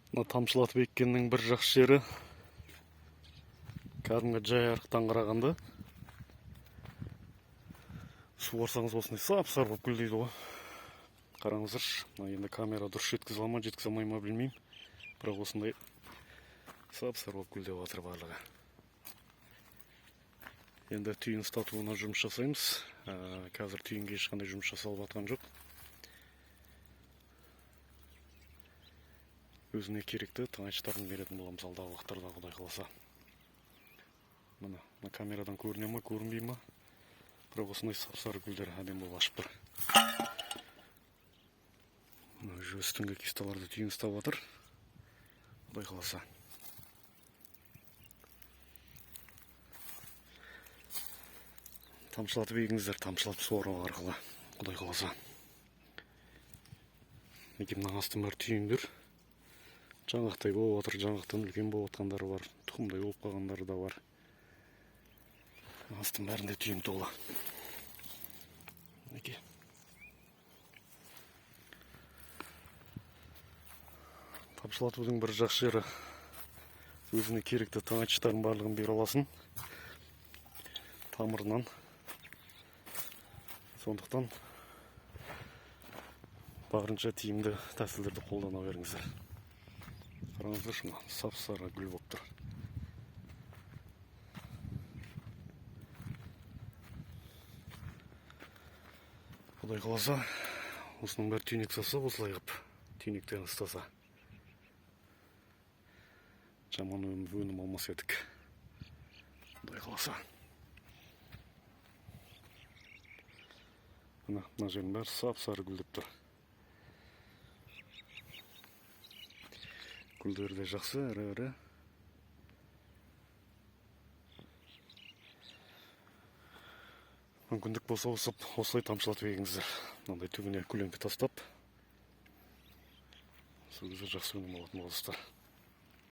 Мына тамшылатып еккеннің бір жақсы жері кәдімгі жай арықтан қарағанда суарсаңыз осындай сап-сары болып гүлдейді ғой. Қараңыздаршы, енді камера дұрыс жеткізе ала ма, жеткізе алмай ма білмеймін, бірақ осындай сап-сары болып гүлдеп жатыр барлығы. Енді түйін статуына жұмыс жасаймыз. Қазір түйінге ешқандай жұмыс жасалып жатқан жоқ. Өзіне керекті тыңайтқыштарын беретін боламыз алдағы уақыттарда, Құдай қаласа. Мына камерадан көріне ма, көрінбей ма? Бірақ осындай сап-сары гүлдер әдемі болып ашып тұр. Үстіңгі кисталарды түйін ұстап жатыр, Құдай қаласа. Тамшылатып егіңіздер, тамшылатып суару арқылы, Құдай қаласа. Мына астың бәрі түйіндер. Жаңғақтай болып отыр, жаңғақтан үлкен болып отқандары бар, тұқымдай болып қалғандары да бар. Астың бәрінде түйін толы. Тамшылатудың бір жақсы жері өзіне керекті тыңайтқыштардың барлығын бере аласың тамырынан. Сондықтан барынша тиімді тәсілдерді қолдана беріңіздер. Қараңыздар, шына сап-сары гүл болып тұр. Құдай қаласа, осының бәрі түйнек саса, осылай қып түйнектен ұстаса. Жаман өнім алмас едік. Құдай қаласа. Мына жердің бәрі сап-сары гүлдеп тұр. Гүлдері де жақсы, әрі-әрі. Мүмкіндік болса осылай тамшылатып егіңіздер. Мынандай түбіне көлеңке тастап, сол кезде жақсы өнім алатын боласыздар.